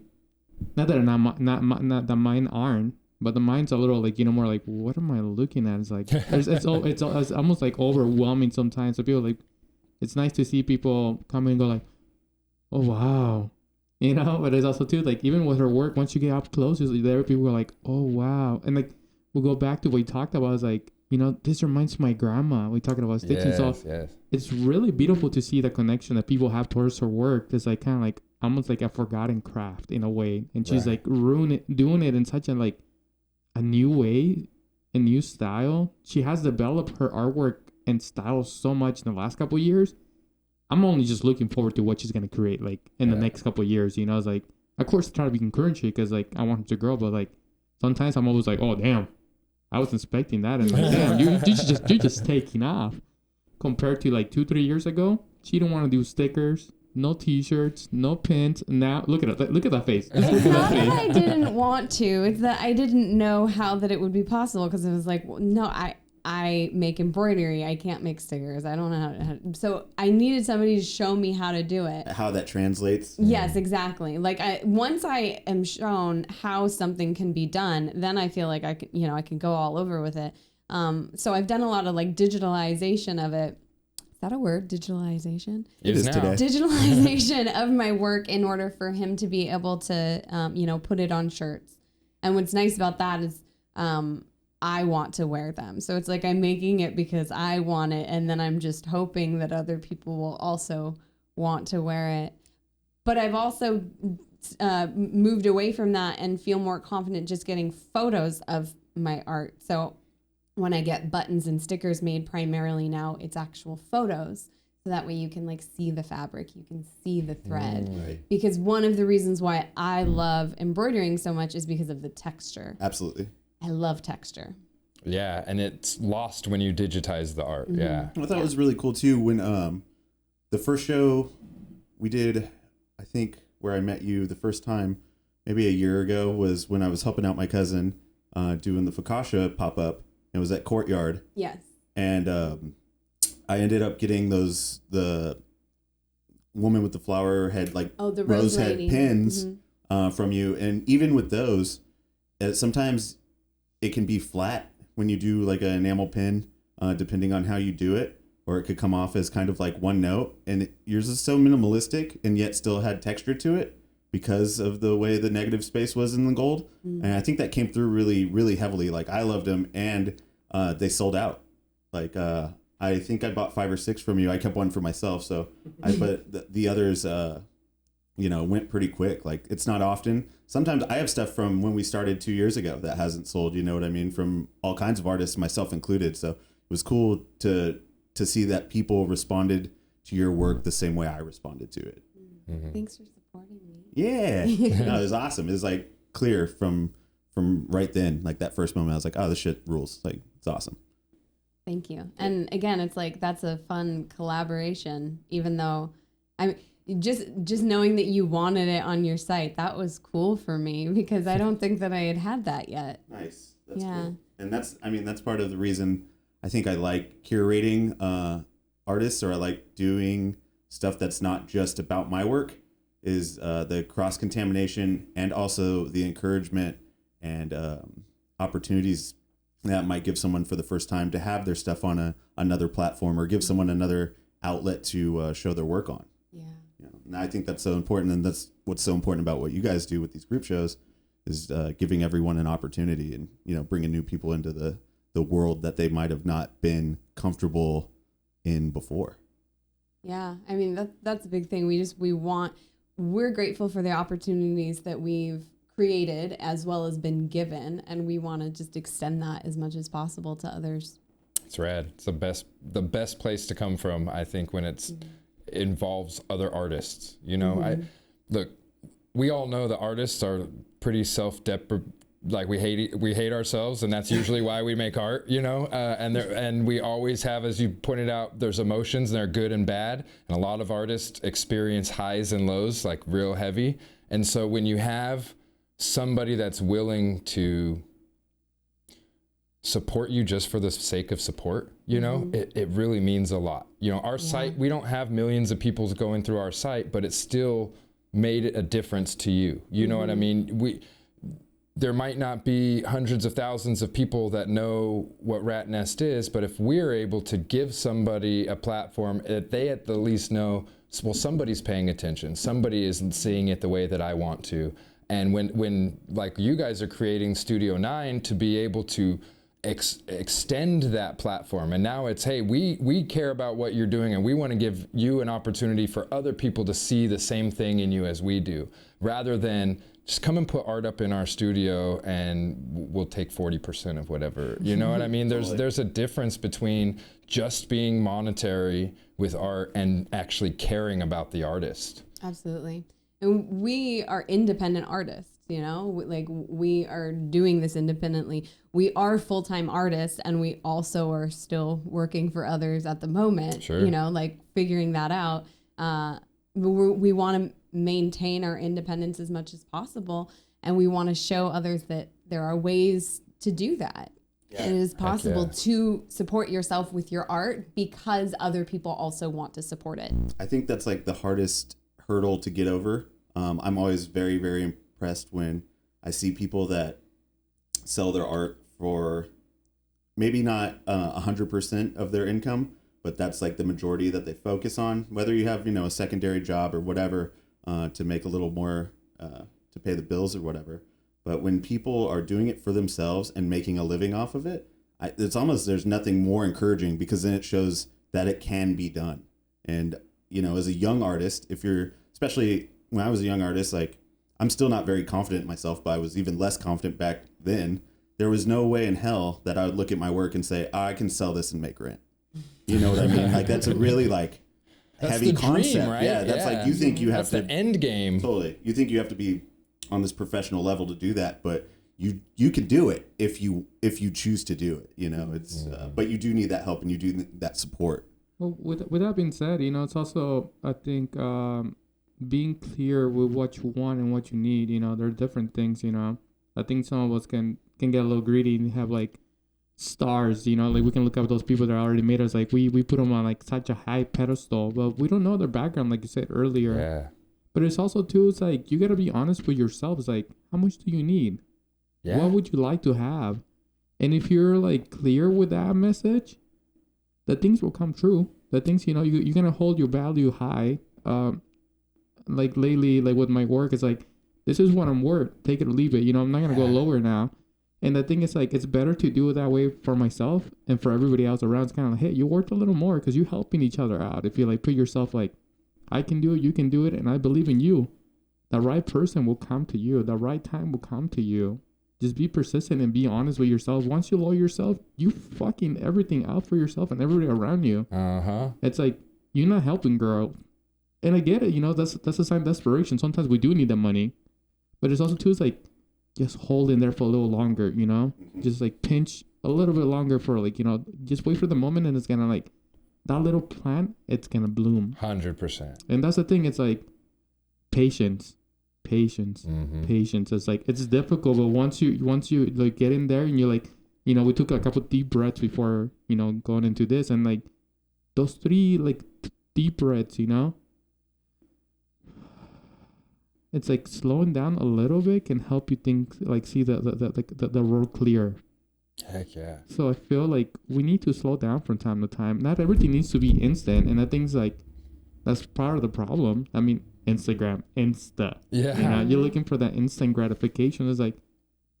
Not that that mine aren't, but the mind's a little like, you know, more like, what am I looking at? It's like, it's almost like overwhelming sometimes. So people like, it's nice to see people come and go like, oh, wow. You know, but it's also too, like, even with her work, once you get up close, there people are like, oh, wow. And like, we'll go back to what we talked about. Is like, you know, this reminds me of my grandma. We talking about stitching. Yes. It's really beautiful to see the connection that people have towards her work. It's like kind of like almost like a forgotten craft in a way. And she's like doing it in such a new way, a new style. She has developed her artwork and style so much in the last couple of years. I'm only just looking forward to what she's going to create like in the next couple of years. You know, it's like, of course, try to be encouraging because like I want her to grow, but like sometimes I'm always like, oh, damn, I was expecting that. And like, damn, you're just taking off compared to like 2-3 years ago. She didn't want to do stickers, no t-shirts, no pins. Now look at that face. It's not that I didn't want to. It's that I didn't know how that it would be possible because it was like, well, no, I make embroidery. I can't make stickers. I don't know how to. So I needed somebody to show me how to do it. How that translates. Yes, exactly. Like once I am shown how something can be done, then I feel like I can go all over with it. So I've done a lot of like digitalization of it. Is that a word? Digitalization? It is now. today. Digitalization of my work in order for him to be able to, put it on shirts. And what's nice about that is, I want to wear them. So it's like I'm making it because I want it. And then I'm just hoping that other people will also want to wear it. But I've also moved away from that and feel more confident just getting photos of my art. So when I get buttons and stickers made primarily now, it's actual photos. So that way you can like see the fabric, you can see the thread. Right. Because one of the reasons why I love embroidering so much is because of the texture. Absolutely. I love texture. Yeah, and it's lost when you digitize the art. Yeah. I thought it was really cool too when the first show we did, I think where I met you the first time, maybe a year ago, was when I was helping out my cousin doing the Focaccia pop-up. It was at Courtyard. Yes. And I ended up getting the woman with the flower head, like the rose head lady. pins from you. And even with those, sometimes it can be flat when you do like an enamel pin, depending on how you do it, or it could come off as kind of like one note. And yours is so minimalistic and yet still had texture to it because of the way the negative space was in the gold. And I think that came through really, really heavily. Like I loved them, and they sold out. Like I think I bought 5 or 6 from you. I kept one for myself. So but the others, went pretty quick. Like it's not often. Sometimes I have stuff from when we started 2 years ago that hasn't sold, you know what I mean? From all kinds of artists, myself included. So it was cool to see that people responded to your work the same way I responded to it. Mm-hmm. Thanks for supporting me. Yeah. No, it was awesome. It was like clear from right then, like that first moment, I was like, oh, this shit rules. Like it's awesome. Thank you. And again, it's like, that's a fun collaboration, even though just knowing that you wanted it on your site, that was cool for me because I don't think that I had that yet. Nice. That's cool. And that's part of the reason I think I like curating artists, or I like doing stuff that's not just about my work, is the cross-contamination and also the encouragement and opportunities that might give someone for the first time to have their stuff on another platform, or give someone another outlet to show their work on. Yeah. And I think that's so important, and that's what's so important about what you guys do with these group shows, is giving everyone an opportunity and, bringing new people into the world that they might have not been comfortable in before. Yeah. I mean, that's a big thing. We're grateful for the opportunities that we've created as well as been given, and we want to just extend that as much as possible to others. It's rad. It's the best place to come from, I think, when it involves other artists. Look, we all know that artists are pretty self-deprecating. Like we hate ourselves, and that's usually why we make art, and we always have, as you pointed out, there's emotions, and they're good and bad, and a lot of artists experience highs and lows, like real heavy. And so when you have somebody that's willing to support you just for the sake of support, it really means a lot. Our site, we don't have millions of people going through our site, but it still made a difference to you. You know what I mean? there might not be hundreds of thousands of people that know what Ratnest is, but if we're able to give somebody a platform that they at the least know, well, somebody's paying attention, somebody isn't seeing it the way that I want to. And when like you guys are creating Studio 9 to be able to extend that platform, and now it's, hey, we care about what you're doing, and we want to give you an opportunity for other people to see the same thing in you as we do, rather than just come and put art up in our studio and we'll take 40% of whatever. You know what I mean? There's a difference between just being monetary with art and actually caring about the artist. Absolutely. And we are independent artists, you know, like we are doing this independently. We are full-time artists, and we also are still working for others at the moment, Sure. You know, like figuring that out. We want to maintain our independence as much as possible, and we want to show others that there are ways to do that. Yeah. It is possible to support yourself with your art because other people also want to support it. I think that's like the hardest hurdle to get over. I'm always very, very impressed when I see people that sell their art for maybe not 100% of their income, but that's like the majority that they focus on, whether you have, a secondary job or whatever, to make a little more, to pay the bills or whatever. But when people are doing it for themselves and making a living off of it, it's almost, there's nothing more encouraging, because then it shows that it can be done. And, as a young artist, especially when I was a young artist, like, I'm still not very confident in myself, but I was even less confident back then. There was no way in hell that I would look at my work and say, I can sell this and make rent. You know what I mean? Like, that's a really that's heavy the concept. Dream, right? Yeah, that's like, you think you have that's the end game. Totally. You think you have to be on this professional level to do that, but you can do it if you choose to do it. It's but you do need that help, and you do need that support. Well, with that being said, it's also, I think, being clear with what you want and what you need. There are different things. I think some of us can get a little greedy and have like stars. Like we can look up those people that already made us. Like we put them on like such a high pedestal, but we don't know their background, like you said earlier. Yeah. But it's also too, it's like you gotta be honest with yourself. It's like, how much do you need? Yeah. What would you like to have? And if you're like clear with that message, the things will come true. The things, you're gonna hold your value high. Like lately, like with my work, it's like, this is what I'm worth. Take it or leave it. I'm not gonna go lower now. And the thing is, like, it's better to do it that way for myself and for everybody else around. It's kind of like, hey, you're worth a little more because you're helping each other out. If you like put yourself like, I can do it, you can do it, and I believe in you. The right person will come to you. The right time will come to you. Just be persistent and be honest with yourself. Once you know yourself, you fucking everything out for yourself and everybody around you. It's like, you're not helping, girl. And I get it, that's a sign of desperation. Sometimes we do need the money. But it's also too, it's like, just hold in there for a little longer, Just like pinch a little bit longer for like, just wait for the moment, and it's gonna like, that little plant, it's gonna bloom. 100%. And that's the thing, it's like patience. It's like, it's difficult, but once you like get in there and you're like, we took a couple deep breaths before, going into this, and like those 3 like deep breaths, it's like slowing down a little bit can help you think, like, see the road clear. Heck yeah. So I feel like we need to slow down from time to time. Not everything needs to be instant, and I think like that's part of the problem. I mean, Instagram, Insta. Yeah. You're looking for that instant gratification. It's like,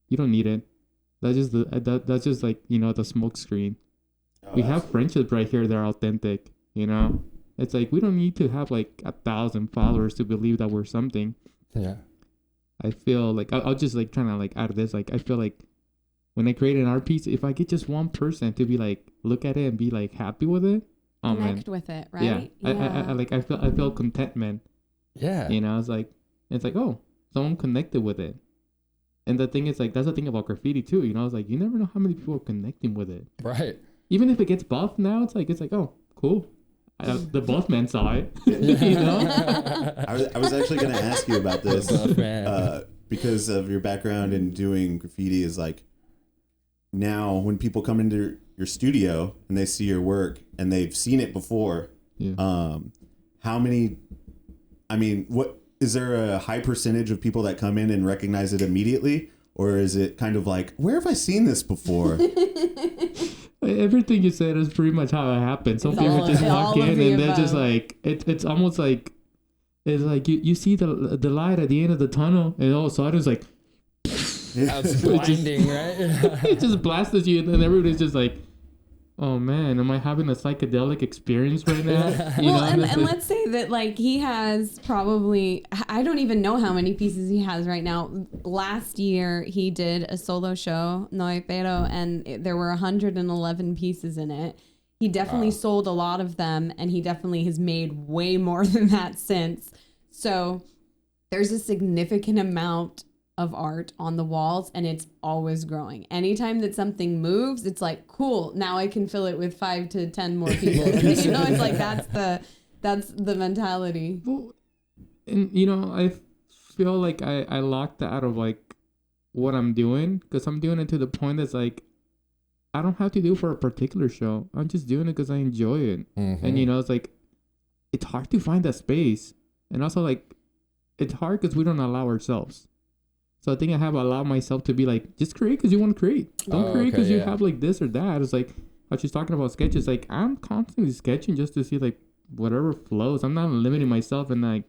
you don't need it. That's just that's just like, the smoke screen. We have friendships right here that are authentic. It's like, we don't need to have like 1,000 followers to believe that we're something. Yeah. I feel like I'll just like trying to like add this. Like, I feel like when I create an art piece, if I get just one person to be like, look at it and be like happy with it, connect with it, right? Yeah. I feel contentment. Yeah. It's like, oh, someone connected with it. And the thing is, like, that's the thing about graffiti too. It's like, you never know how many people are connecting with it. Right. Even if it gets buffed now, it's like, oh, cool. The buff man saw it. I was actually going to ask you about this because of your background in doing graffiti. Is like, now when people come into your studio and they see your work and they've seen it before, how many? I mean, what is there a high percentage of people that come in and recognize it immediately, or is it kind of like, where have I seen this before? Everything you said is pretty much how it happened. Some people just walk in and they're just like, it's almost like, it's like you see the light at the end of the tunnel, and all of a sudden it's like, That's blinding, right? it just blasts you, and then everybody's just like, oh man, am I having a psychedelic experience right now? And let's say that like he has probably, I don't even know how many pieces he has right now. Last year he did a solo show, No Pero, and there were 111 pieces in it. He definitely sold a lot of them, and he definitely has made way more than that since. So there's a significant amount of art on the walls, and it's always growing. Anytime that something moves, it's like, cool, now I can fill it with 5 to 10 more pieces. It's like that's the mentality. Well, and I feel like I locked that out of like what I'm doing, because I'm doing it to the point that's like, I don't have to do it for a particular show. I'm just doing it because I enjoy it. Mm-hmm. And it's like, it's hard to find that space, and also like, it's hard because we don't allow ourselves. So I think I have allowed myself to be like, just create because you want to create. Don't create because you have like this or that. It's like how she's talking about sketches. Like, I'm constantly sketching just to see like whatever flows. I'm not limiting myself, and like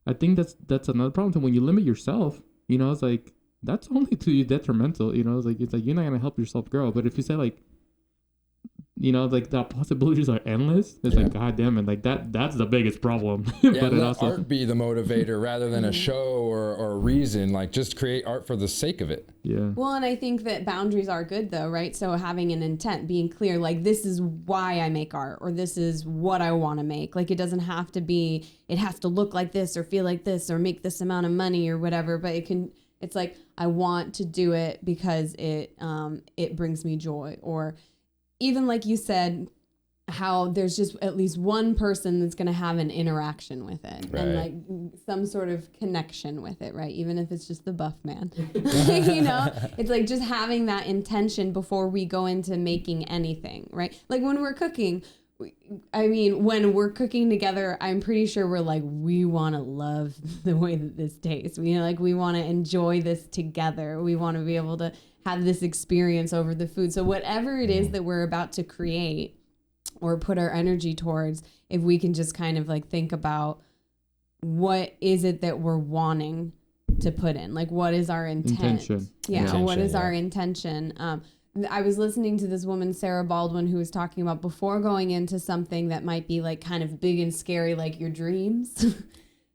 I think that's another problem. So when you limit yourself, it's like that's only to you detrimental. It's like you're not gonna help yourself grow. But if you say like, like the possibilities are endless. It's like, God damn it, like that's the biggest problem. Yeah, but let art be the motivator rather than a show or a reason. Like, just create art for the sake of it. Yeah. Well, and I think that boundaries are good though, right? So having an intent, being clear, like this is why I make art, or this is what I want to make. Like, it doesn't have to be, it has to look like this or feel like this or make this amount of money or whatever, but it's like, I want to do it because it brings me joy. Or even like you said, how there's just at least one person that's going to have an interaction with it, right, and like some sort of connection with it, right? Even if it's just the buff man, it's like just having that intention before we go into making anything, right? Like when we're cooking, when we're cooking together, I'm pretty sure we're like, we want to love the way that this tastes. We want to enjoy this together. We want to be able to have this experience over the food. So whatever it is that we're about to create or put our energy towards, if we can just kind of like think about what is it that we're wanting to put in, like what is our intent? What is our intention? I was listening to this woman, Sarah Baldwin, who was talking about before going into something that might be like kind of big and scary, like your dreams.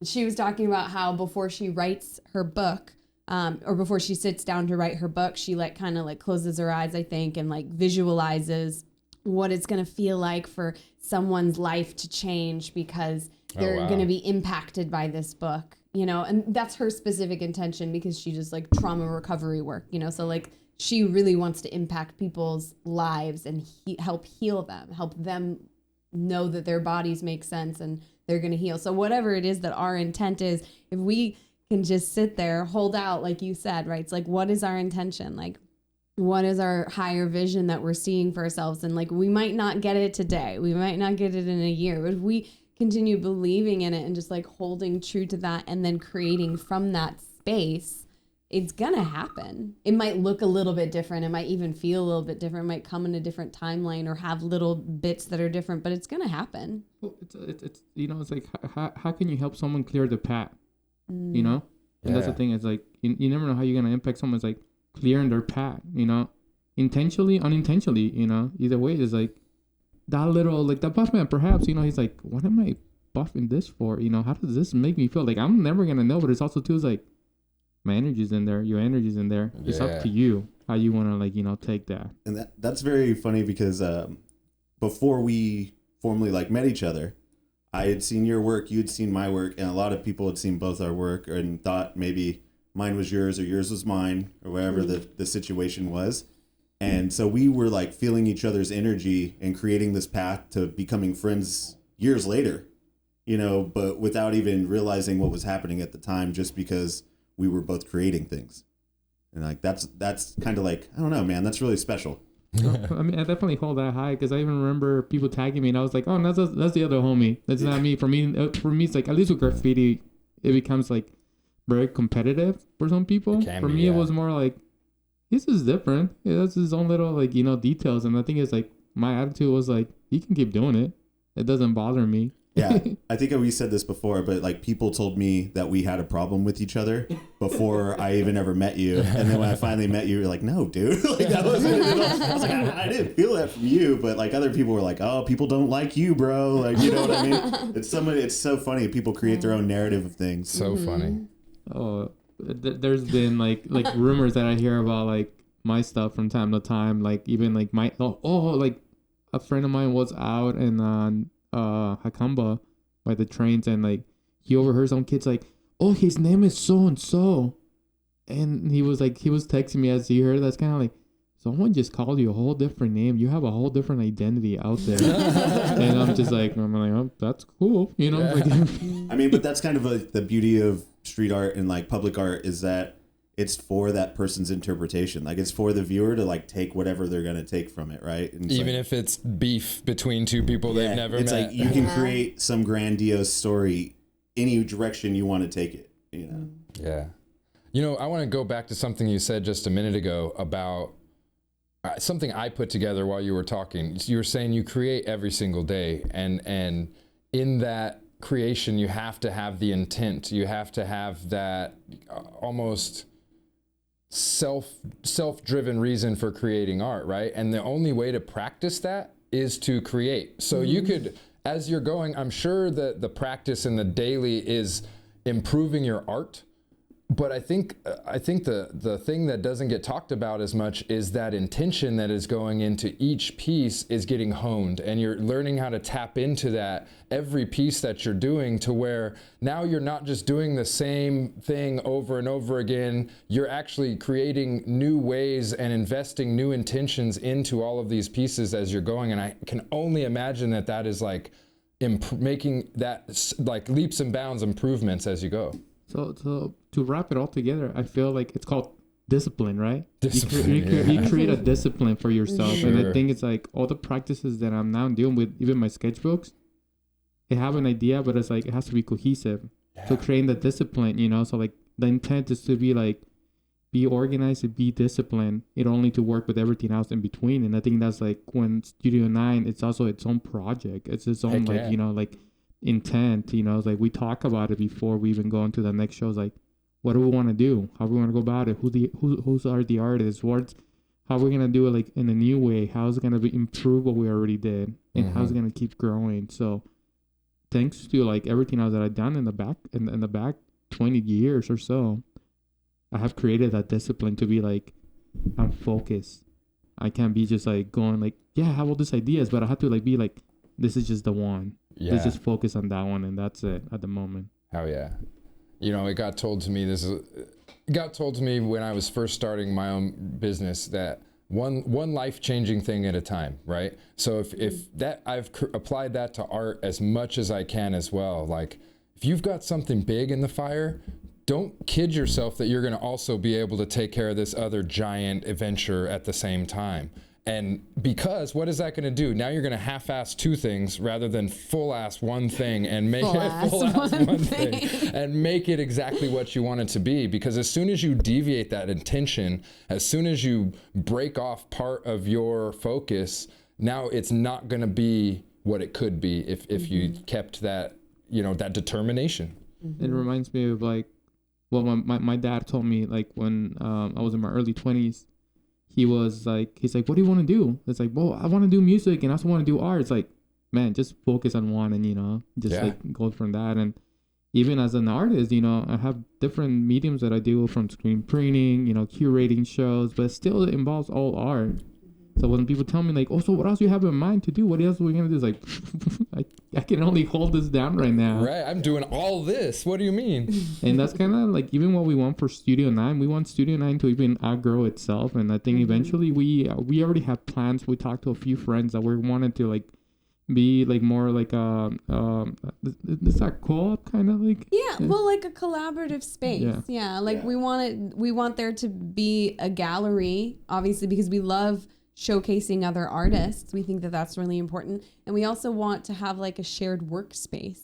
She was talking about how before she writes her book, or before she sits down to write her book, she like kind of like closes her eyes, I think, and like visualizes what it's going to feel like for someone's life to change because they're going to be impacted by this book, and that's her specific intention because she does like trauma recovery work, so like she really wants to impact people's lives and help heal them, help them know that their bodies make sense and they're going to heal. So whatever it is that our intent is, if we can just sit there, hold out, like you said, right? It's like, what is our intention? Like, what is our higher vision that we're seeing for ourselves? And like, we might not get it today. We might not get it in a year, but if we continue believing in it and just like holding true to that and then creating from that space, it's gonna happen. It might look a little bit different. It might even feel a little bit different. It might come in a different timeline or have little bits that are different, but it's gonna happen. Well, it's it's like, how can you help someone clear the path? And that's the thing. It's like, you never know how you're gonna impact someone's like clearing their path, intentionally, unintentionally, either way. It's like that little, like that buff man, perhaps, he's like, what am I buffing this for? How does this make me feel? Like, I'm never gonna know, but it's also too, it's like, my energy's in there, your energy's in there. It's up to you how you want to, like, take that. And that's very funny because before we formally like met each other, I had seen your work, you had seen my work, and a lot of people had seen both our work and thought maybe mine was yours or yours was mine or whatever the situation was. And so we were like feeling each other's energy and creating this path to becoming friends years later, but without even realizing what was happening at the time, just because we were both creating things. And like, that's kind of like, I don't know, man, that's really special. I mean, I definitely hold that high because I even remember people tagging me and I was like, oh, that's the other homie. That's not me. For me, it's like, at least with graffiti, it becomes like very competitive for some people. For me, it was more like, this is different. It has his own little, like, details. And the thing is, like, my attitude was like, you can keep doing it. It doesn't bother me. Yeah, I think we said this before, but like people told me that we had a problem with each other before I even ever met you, and then when I finally met you, you're like, "No, dude." Like that wasn't. I was like, I didn't feel that from you, but like other people were like, "Oh, people don't like you, bro." Like, you know what I mean? It's so funny. People create their own narrative of things. So funny. Oh, there's been like rumors that I hear about like my stuff from time to time. Like even like like a friend of mine was out in Hakamba by the trains, and like he overheard some kids like, "Oh, his name is so and so," and he was texting me as he heard that's kind of like, someone just called you a whole different name. You have a whole different identity out there. And I'm like, oh, that's cool, Like, I mean, but that's kind of the beauty of street art and like public art is that it's for that person's interpretation. Like it's for the viewer to like take whatever they're going to take from it. Right. And even if it's beef between two people they've never met. It's like you can create some grandiose story any direction you want to take it, Yeah. I want to go back to something you said just a minute ago about something I put together while you were talking. You were saying you create every single day, and in that creation you have to have the intent. You have to have that almost self-driven reason for creating art, right? And the only way to practice that is to create. So you could, as you're going, I'm sure that the practice in the daily is improving your art. But I think the thing that doesn't get talked about as much is that intention that is going into each piece is getting honed, and you're learning how to tap into that every piece that you're doing, to where now you're not just doing the same thing over and over again. You're actually creating new ways and investing new intentions into all of these pieces as you're going. And I can only imagine that is like making that like leaps and bounds improvements as you go. So to wrap it all together, I feel like it's called discipline, right? Discipline. You create a discipline for yourself. Sure. And I think it's like all the practices that I'm now doing with even my sketchbooks, they have an idea, but it's like it has to be cohesive. Yeah. So creating the discipline, so like the intent is to be like, be organized and be disciplined. It only to work with everything else in between. And I think that's like when Studio 9, it's also its own project. It's its own like intent, it's like we talk about it before we even go into the next shows, like what do we want to do, how we want to go about it, who's are the artists, how we're gonna do it like in a new way, how's it gonna improve what we already did, and how's it gonna keep growing. So thanks to like everything else that I've done in the back 20 years or so, I have created that discipline to be like, I'm focused. I can't be just like going like, yeah, I have all these ideas, but I have to like be like, this is just the one. Yeah. Let's just focus on that one, and that's it at the moment. Hell yeah. It got told to me when I was first starting my own business that one life-changing thing at a time, right? So if that, I've applied that to art as much as I can as well. Like if you've got something big in the fire, don't kid yourself that you're going to also be able to take care of this other giant adventure at the same time. And because what is that going to do? Now you're going to half-ass two things rather than full-ass one thing and make it full-ass one thing and make it exactly what you want it to be. Because as soon as you deviate that intention, as soon as you break off part of your focus, now it's not going to be what it could be if you kept that, that determination. It reminds me of like, well, my dad told me like when I was in my early 20s, he's like, what do you want to do? It's like, well, I want to do music and I also want to do art. It's like, man, just focus on one and, like go from that. And even as an artist, I have different mediums that I do, from screen printing, curating shows, but still it involves all art. So when people tell me like, oh, so what else do you have in mind to do? What else are we going to do? It's like, I can only hold this down right now. Right. I'm doing all this. What do you mean? And that's kind of like even what we want for Studio 9. We want Studio 9 to even outgrow itself. And I think eventually we already have plans. We talked to a few friends that we wanted to like be like more like is that co-op kind of like? Yeah, well, like a collaborative space. Yeah, like we want there to be a gallery, obviously, because we love showcasing other artists. We think that that's really important, and we also want to have like a shared workspace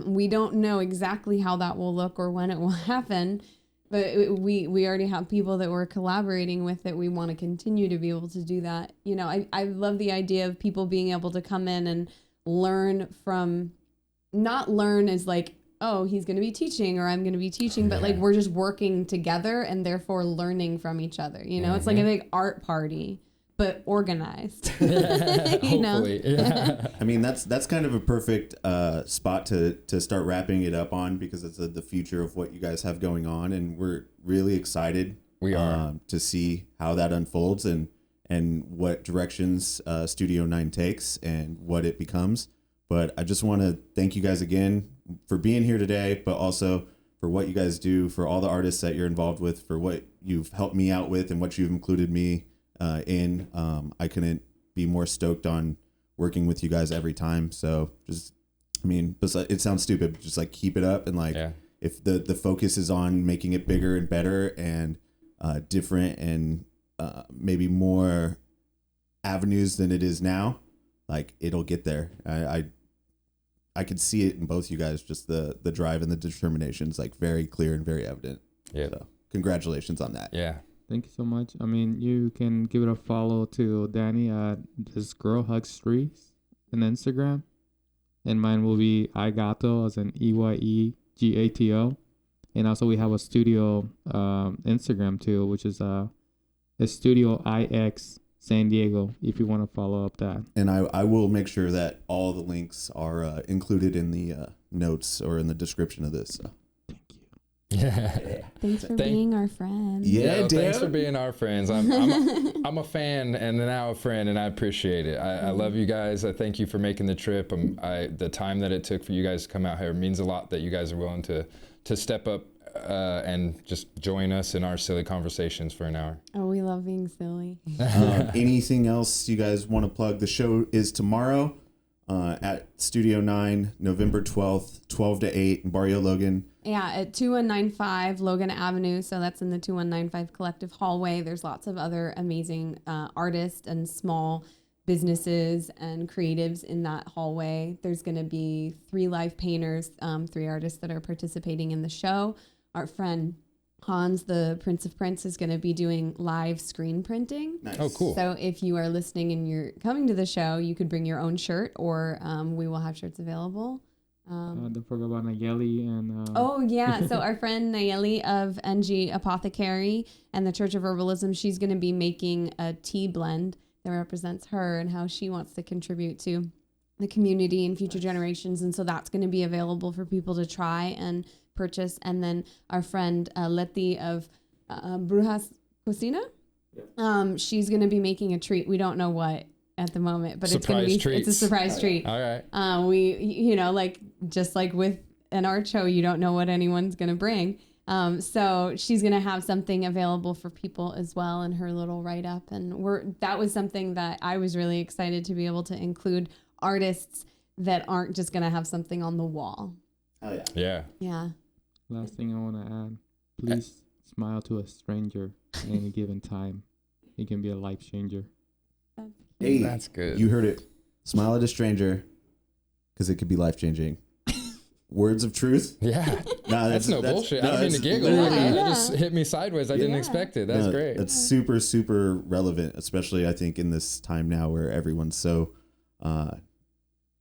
We don't know exactly how that will look or when it will happen, but we already have people that we're collaborating with that we want to continue to be able to do that. You know, I love the idea of people being able to come in and learn from, not learn as like, oh, he's going to be teaching or I'm going to be teaching, but like we're just working together and therefore learning from each other. You know, it's like a big art party, but organized. You know? Hopefully. Yeah. I mean, that's kind of a perfect spot to start wrapping it up on, because it's the future of what you guys have going on, and we're really excited. We are to see how that unfolds and what directions Studio 9 takes and what it becomes. But I just want to thank you guys again for being here today, but also for what you guys do, for all the artists that you're involved with, for what you've helped me out with and what you've included me in. I couldn't be more stoked on working with you guys every time. So just, I mean, it sounds stupid, but just like keep it up, and like if the focus is on making it bigger and better and different and maybe more avenues than it is now, like it'll get there. I could see it in both you guys, just the drive and the determination is like very clear and very evident. Yeah. So congratulations on that. Yeah. Thank you so much. I mean, you can give it a follow to Danny at thisgirlhugstrees on Instagram. And mine will be eyegato, as in EYEGATO. And also we have a studio Instagram too, which is a Studio IX San Diego, if you want to follow up that. And I will make sure that all the links are included in the notes or in the description of this. So. Thank you. Yeah. Thanks for being our friend. Yeah, thanks for being our friends. I'm a fan and now a friend, and I appreciate it. I love you guys. I thank you for making the trip. The time that it took for you guys to come out here means a lot, that you guys are willing to step up and just join us in our silly conversations for an hour. Oh, we love being silly. Anything else you guys want to plug? The show is tomorrow at Studio 9, November 12th, 12 to 8 in Barrio Logan. Yeah, at 2195 Logan Avenue. So that's in the 2195 Collective Hallway. There's lots of other amazing artists and small businesses and creatives in that hallway. There's going to be 3 live painters, 3 artists that are participating in the show. Our friend Hans, the Prince of Prince, is going to be doing live screen printing. Nice. Oh, cool. So if you are listening and you're coming to the show, you could bring your own shirt, or we will have shirts available. Don't forget about Nayeli and... Oh, yeah. So our friend Nayeli of NG Apothecary and the Church of Herbalism, she's going to be making a tea blend that represents her and how she wants to contribute to the community and future generations. And so that's going to be available for people to try and purchase. And then our friend Letty of Brujas Cocina, she's going to be making a treat. We don't know what at the moment, but it's going to be, it's a surprise treat. All right. We, you know, like, just like with an art show, you don't know what anyone's going to bring. So she's going to have something available for people as well in her little write-up. And that was something that I was really excited to be able to include artists that aren't just going to have something on the wall. Oh, yeah. Yeah. Yeah. Last thing I want to add, please smile to a stranger at any given time. It can be a life changer. Hey, That's good. You heard it. Smile at a stranger, because it could be life-changing. Words of truth. Yeah. No, That's no bullshit. I don't mean to giggle. Yeah. It just hit me sideways. I didn't expect it. That's great. That's super, super relevant, especially I think in this time now where everyone's so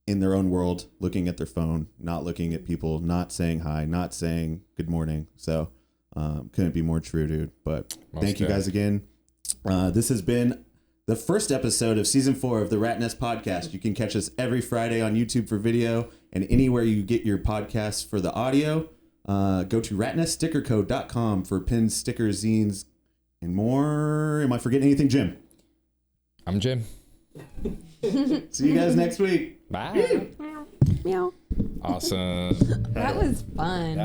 in their own world, looking at their phone, not looking at people, not saying hi, not saying good morning. So couldn't be more true, dude. But thank you guys again. This has been the first episode of season 4 of the Ratnest podcast. You can catch us every Friday on YouTube for video and anywhere you get your podcasts for the audio. Go to ratneststickercode.com for pins, stickers, zines, and more. Am I forgetting anything, Jim? I'm Jim. See you guys next week. Bye. Meow. Awesome. That was fun.